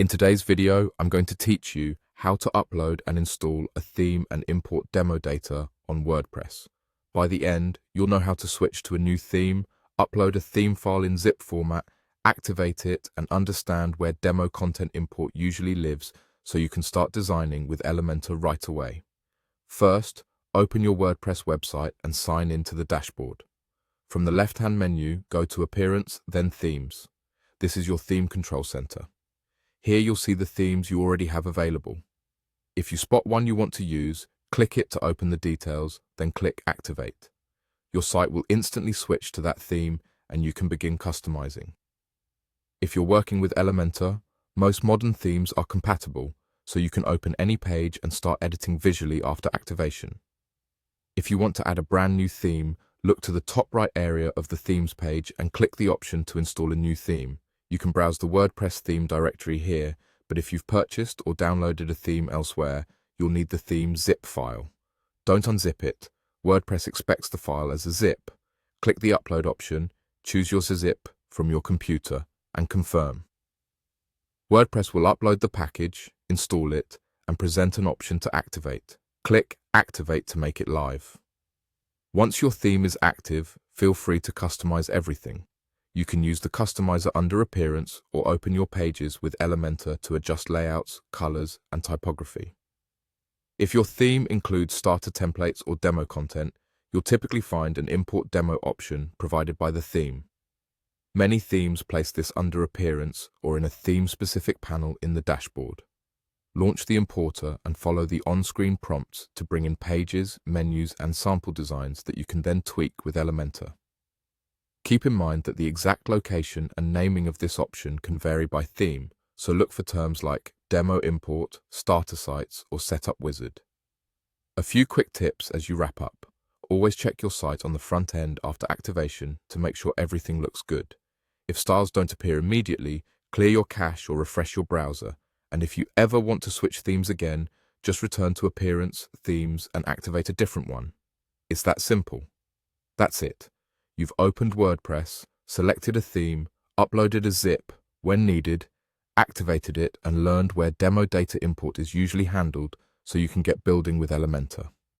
In today's video, I'm going to teach you how to upload and install a theme and import demo data on WordPress. By the end, you'll know how to switch to a new theme, upload a theme file in zip format, activate it, and understand where demo content import usually lives so you can start designing with Elementor right away. First, open your WordPress website and sign into the dashboard. From the left-hand menu, go to Appearance, then Themes. This is your theme control center. Here you'll see the themes you already have available. If you spot one you want to use, click it to open the details, then click Activate. Your site will instantly switch to that theme and you can begin customizing. If you're working with Elementor, most modern themes are compatible, so you can open any page and start editing visually after activation. If you want to add a brand new theme, look to the top right area of the Themes page and click the option to install a new theme. You can browse the WordPress theme directory here, but if you've purchased or downloaded a theme elsewhere, you'll need the theme zip file. Don't unzip it. WordPress expects the file as a zip. Click the upload option, choose your zip from your computer, and confirm. WordPress will upload the package, install it, and present an option to activate. Click Activate to make it live. Once your theme is active, feel free to customize everything. You can use the customizer under Appearance or open your pages with Elementor to adjust layouts, colors, and typography. If your theme includes starter templates or demo content, you'll typically find an Import Demo option provided by the theme. Many themes place this under Appearance or in a theme-specific panel in the dashboard. Launch the importer and follow the on-screen prompts to bring in pages, menus, and sample designs that you can then tweak with Elementor. Keep in mind that the exact location and naming of this option can vary by theme, so look for terms like Demo Import, Starter Sites, or Setup Wizard. A few quick tips as you wrap up. Always check your site on the front end after activation to make sure everything looks good. If styles don't appear immediately, clear your cache or refresh your browser. And if you ever want to switch themes again, just return to Appearance, Themes, and activate a different one. It's that simple. That's it. You've opened WordPress, selected a theme, uploaded a zip when needed, activated it, and learned where demo data import is usually handled so you can get building with Elementor.